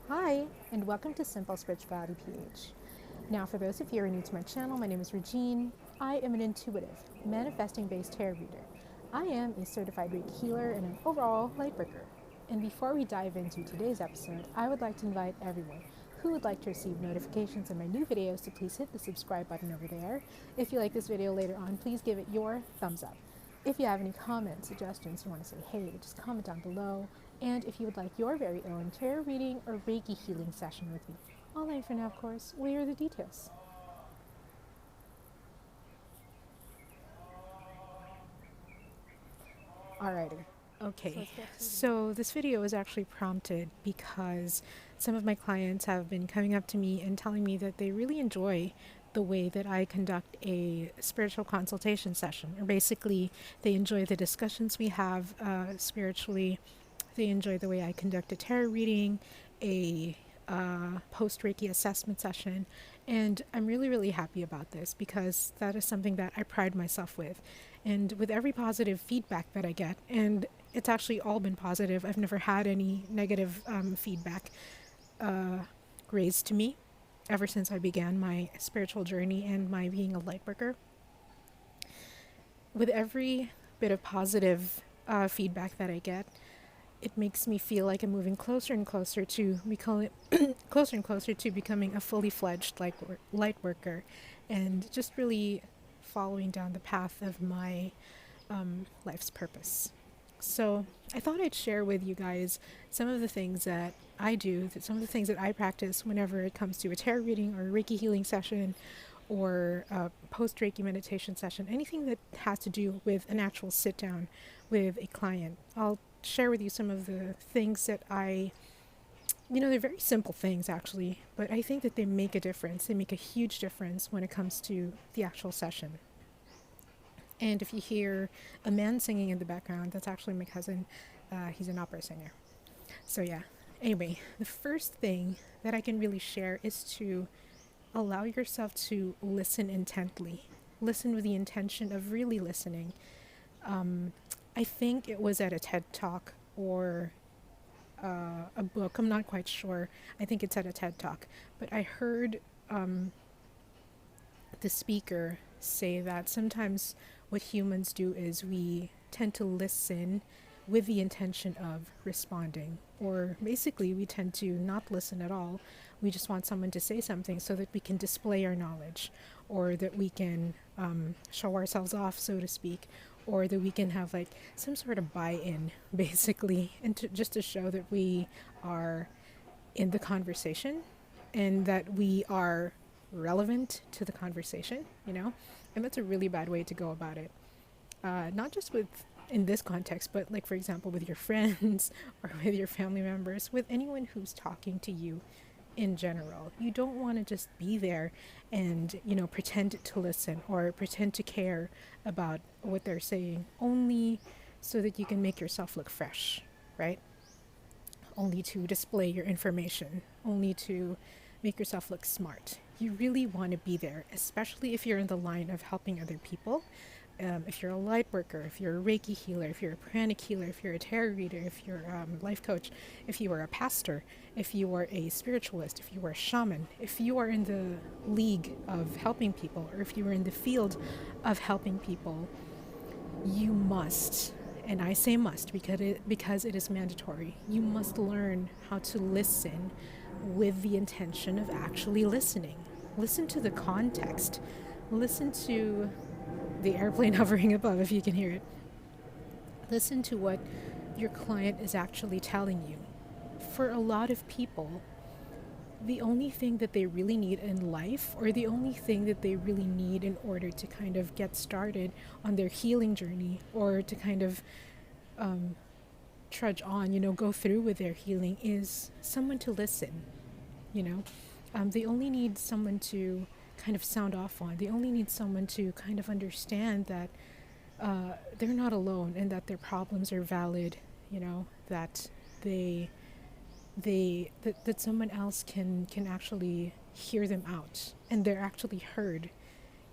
Hi, and welcome to SimpleSpiritualityPH. Now, for those of you who are new to my channel, my name is Regine. I am an intuitive, manifesting-based tarot reader. I am a certified Reiki healer and an overall Lightworker. And before we dive into today's episode, I would like to invite everyone who would like to receive notifications of my new videos to please hit the subscribe button over there. If you like this video later on, please give it your thumbs up. If you have any comments, suggestions, you want to say hey, just comment down below. And if you would like your very own tarot reading or Reiki healing session with me, online for now, of course, where are the details? Alrighty. Okay, so this video was actually prompted because some of my clients have been coming up to me and telling me that they really enjoy the way that I conduct a spiritual consultation session. Or basically, they enjoy the discussions we have spiritually. They enjoy the way I conduct a tarot reading, a post-Reiki assessment session, and I'm really, really happy about this because that is something that I pride myself with. And with every positive feedback that I get, and it's actually all been positive, I've never had any negative feedback raised to me ever since I began my spiritual journey and my being a light worker. With every bit of positive feedback that I get, it makes me feel like I'm moving closer and closer to closer and closer to becoming a fully fledged light worker, and just really following down the path of my life's purpose. So I thought I'd share with you guys some of the things that I do, some of the things that I practice whenever it comes to a tarot reading or a Reiki healing session or a post-Reiki meditation session, anything that has to do with an actual sit-down with a client. I'll share with you some of the things that they're very simple things actually, but I think that they make a difference. They make a huge difference when it comes to the actual session. And if you hear a man singing in the background, that's actually my cousin. He's an opera singer. So yeah, anyway, the first thing that I can really share is to allow yourself to listen intently. Listen with the intention of really listening. I think it was at a TED Talk or a book. I'm not quite sure. I think it's at a TED Talk. But I heard the speaker say that sometimes what humans do is we tend to listen with the intention of responding, or basically we tend to not listen at all. We just want someone to say something so that we can display our knowledge, or that we can show ourselves off, so to speak, or that we can have like some sort of buy-in, basically, and just to show that we are in the conversation and that we are relevant to the conversation, and that's a really bad way to go about it. Not just in this context, but like, for example, with your friends or with your family members, with anyone who's talking to you in general. You don't want to just be there and, pretend to listen or pretend to care about what they're saying, only so that you can make yourself look fresh, right? Only to display your information, only to make yourself look smart. You really want to be there, especially if you're in the line of helping other people. If you're a light worker, if you're a Reiki healer, if you're a pranic healer, if you're a tarot reader, if you're a life coach, if you are a pastor, if you are a spiritualist, if you are a shaman, if you are in the league of helping people, or if you are in the field of helping people, you must, and I say must because it is mandatory, you must learn how to listen with the intention of actually listening. Listen to the context. Listen to the airplane hovering above, if you can hear it. Listen to what your client is actually telling you. For a lot of people, the only thing that they really need in life, or the only thing that they really need in order to kind of get started on their healing journey, or to kind of trudge on, go through with their healing, is someone to listen. They only need someone to kind of sound off on. They only need someone to kind of understand that they're not alone and that their problems are valid, that that someone else can actually hear them out and they're actually heard.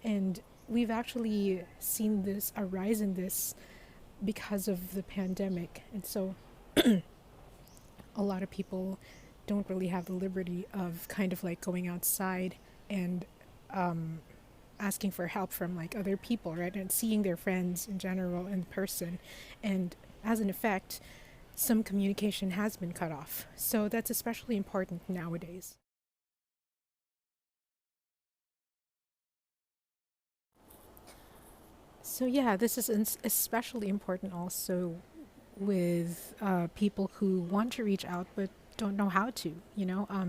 And we've actually seen this arise in this because of the pandemic. And so a lot of people don't really have the liberty of kind of like going outside and asking for help from like other people, right? And seeing their friends in general in person. And as an effect, some communication has been cut off. So that's especially important nowadays. So yeah, this is especially important also with people who want to reach out but don't know how to.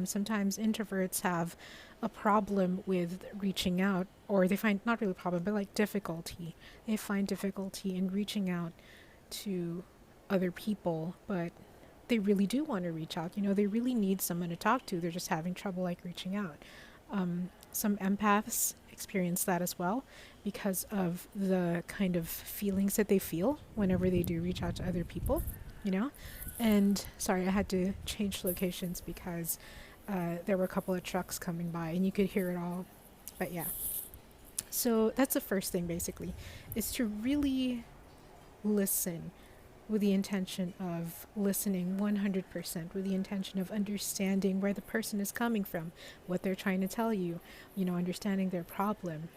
Sometimes introverts have a problem with reaching out, or they find not really a problem, but like difficulty. They find difficulty in reaching out to other people, but they really do want to reach out. They really need someone to talk to. They're just having trouble like reaching out. Some empaths experience that as well because of the kind of feelings that they feel whenever they do reach out to other people, you know? And sorry, I had to change locations because there were a couple of trucks coming by and you could hear it all. But yeah. So that's the first thing basically, is to really listen with the intention of listening 100%, with the intention of understanding where the person is coming from, what they're trying to tell you, understanding their problem,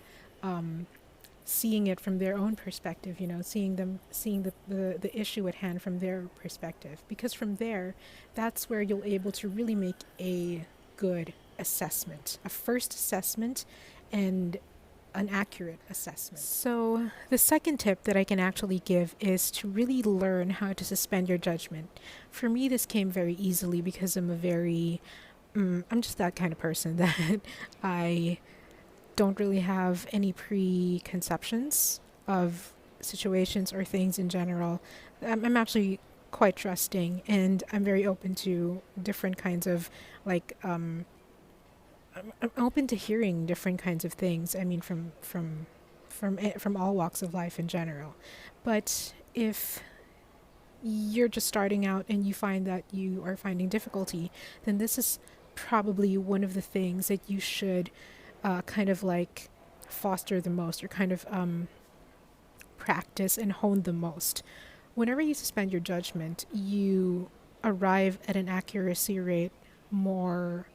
seeing it from their own perspective, seeing the issue at hand from their perspective. Because from there, that's where you'll able to really make a good assessment, a first assessment, and an accurate assessment. So, the second tip that I can actually give is to really learn how to suspend your judgment. For me, this came very easily because I'm just that kind of person that I don't really have any preconceptions of situations or things in general. I'm actually quite trusting, and I'm very open to different kinds of like I'm open to hearing different kinds of things. I mean, from all walks of life in general. But if you're just starting out and you find that you are finding difficulty, then this is probably one of the things that you should kind of like foster the most, or kind of practice and hone the most. Whenever you suspend your judgment, you arrive at an accuracy rate more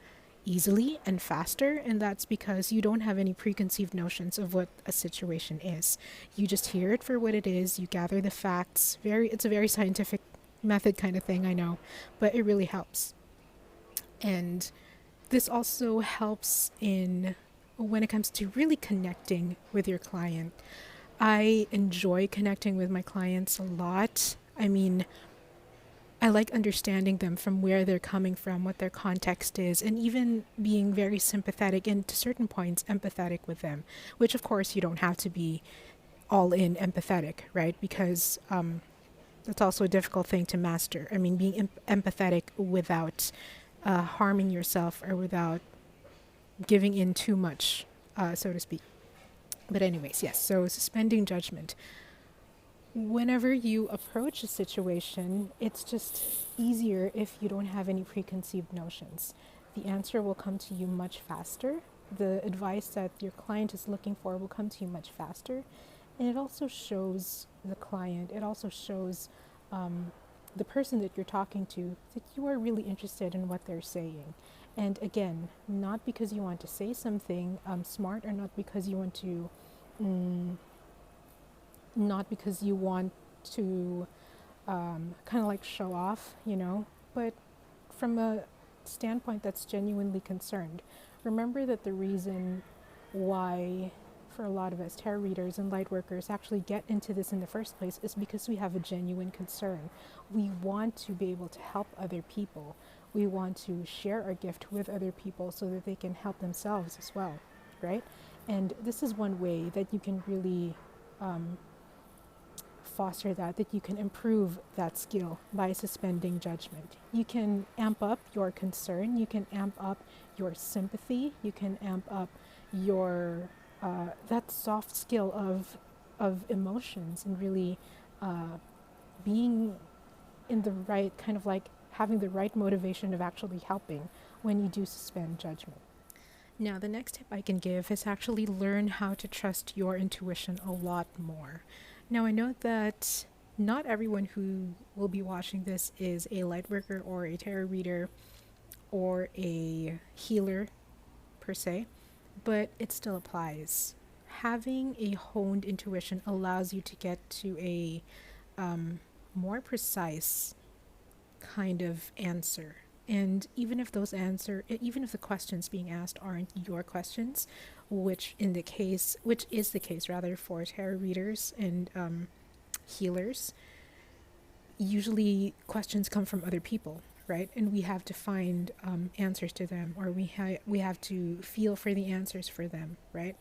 easily and faster, and that's because you don't have any preconceived notions of what a situation is. You just hear it for what it is, you gather the facts. It's a very scientific method kind of thing, I know, but it really helps. And this also helps in when it comes to really connecting with your client. I enjoy connecting with my clients a lot. I mean, I like understanding them from where they're coming from, what their context is, and even being very sympathetic and to certain points empathetic with them, which of course you don't have to be all in empathetic, right? Because that's also a difficult thing to master. I mean, being empathetic without harming yourself or without giving in too much, so to speak. But anyways, yes, so suspending judgment. Whenever you approach a situation, it's just easier if you don't have any preconceived notions. The answer will come to you much faster. The advice that your client is looking for will come to you much faster. And it also shows the client, it also shows the person that you're talking to that you are really interested in what they're saying. And again, not because you want to say something smart, or not because you want to kind of like show off, but from a standpoint that's genuinely concerned. Remember that the reason why, for a lot of us tarot readers and light workers, actually get into this in the first place is because we have a genuine concern. We want to be able to help other people. We want to share our gift with other people so that they can help themselves as well, right? And this is one way that you can really foster that you can improve that skill by suspending judgment. You can amp up your concern, you can amp up your sympathy, you can amp up your that soft skill of emotions, and really being in the right kind of like having the right motivation of actually helping when you do suspend judgment. Now, the next tip I can give is actually learn how to trust your intuition a lot more. Now, I know that not everyone who will be watching this is a light worker or a tarot reader or a healer per se, but it still applies. Having a honed intuition allows you to get to a more precise kind of answer. And even if the questions being asked aren't your questions, which is the case rather for tarot readers and healers, usually questions come from other people, right? And we have to find answers to them, or we have to feel for the answers for them, right?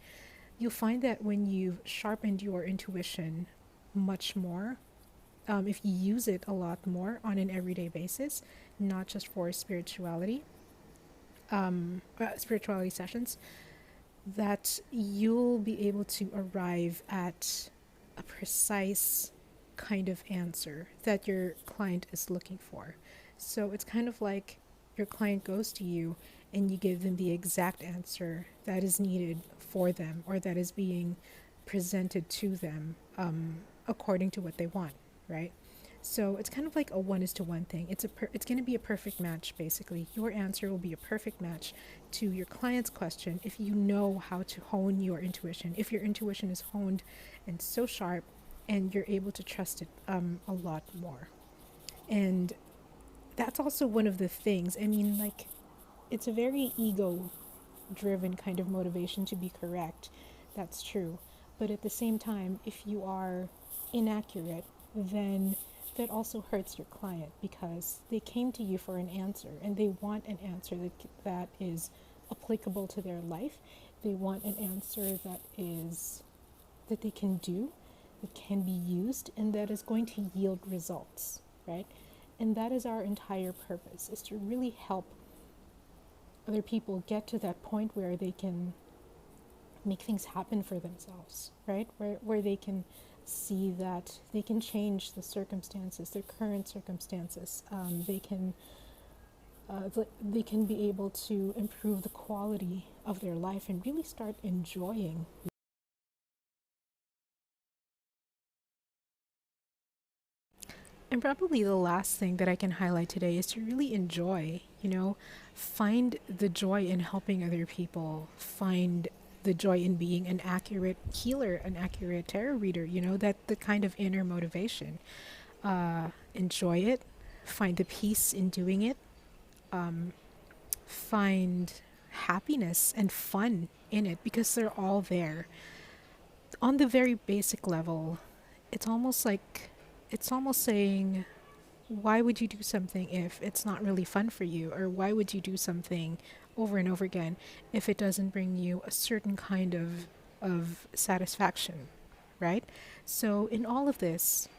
You'll find that when you've sharpened your intuition much more, if you use it a lot more on an everyday basis, not just for spirituality sessions, that you'll be able to arrive at a precise kind of answer that your client is looking for. So it's kind of like your client goes to you and you give them the exact answer that is needed for them, or that is being presented to them according to what they want, right? So it's kind of like a 1:1 thing. It's going to be a perfect match, basically. Your answer will be a perfect match to your client's question if you know how to hone your intuition. If your intuition is honed and so sharp, and you're able to trust it a lot more. And that's also one of the things. I mean, like, it's a very ego-driven kind of motivation to be correct. That's true. But at the same time, if you are inaccurate, then that also hurts your client, because they came to you for an answer and they want an answer that is applicable to their life. They want an answer that they can do, that can be used, and that is going to yield results, right? And that is our entire purpose, is to really help other people get to that point where they can make things happen for themselves, right? Where they can see that they can change the circumstances, their current circumstances. They can be able to improve the quality of their life and really start enjoying. And probably the last thing that I can highlight today is to really enjoy, find the joy in helping other people, find the joy in being an accurate healer, an accurate tarot reader, that the kind of inner motivation. Enjoy it, find the peace in doing it, find happiness and fun in it, because they're all there. On the very basic level, it's almost saying, why would you do something if it's not really fun for you? Or why would you do something over and over again if it doesn't bring you a certain kind of satisfaction, right? So in all of this,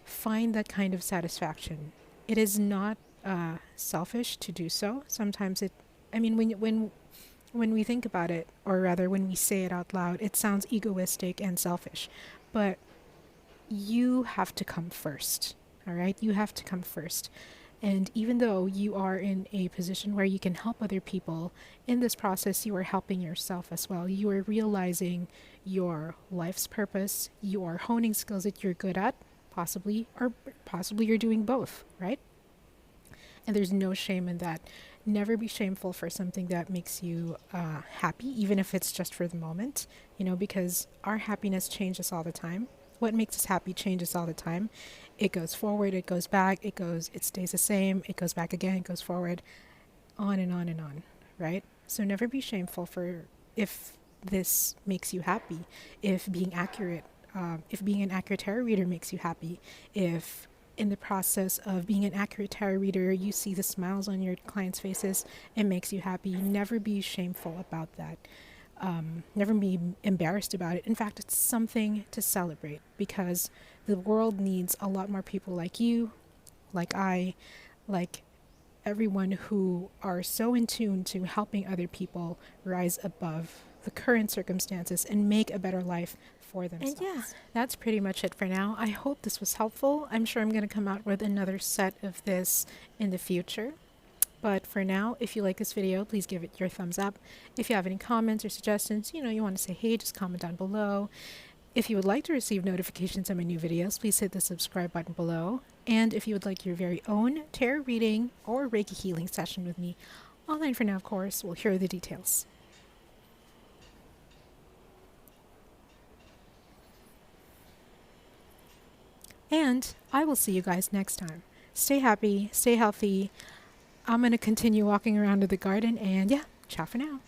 find that kind of satisfaction. It is not selfish to do so. Sometimes when we think about it, or rather when we say it out loud, it sounds egoistic and selfish. But you have to come first, all right? You have to come first. And even though you are in a position where you can help other people, in this process, you are helping yourself as well. You are realizing your life's purpose. You are honing skills that you're good at, possibly you're doing both, right? And there's no shame in that. Never be shameful for something that makes you happy, even if it's just for the moment, because our happiness changes all the time. What makes us happy changes all the time. It goes forward, it goes back, it stays the same, it goes back again, it goes forward, on and on and on, right? So never be shameful for if this makes you happy, if being an accurate tarot reader makes you happy, if in the process of being an accurate tarot reader, you see the smiles on your clients' faces, it makes you happy. Never be shameful about that. Never be embarrassed about it. In fact, it's something to celebrate, because the world needs a lot more people like you, like I, like everyone who are so in tune to helping other people rise above the current circumstances and make a better life for themselves. And yeah, that's pretty much it for now. I hope this was helpful. I'm sure I'm going to come out with another set of this in the future. But for now, if you like this video, please give it your thumbs up. If you have any comments or suggestions, you want to say hey, just comment down below. If you would like to receive notifications on my new videos, please hit the subscribe button below. And if you would like your very own tarot reading or Reiki healing session with me, Online for now, of course. We'll hear the details. And I will see you guys next time. Stay happy, stay healthy. I'm going to continue walking around in the garden, and yeah, ciao for now.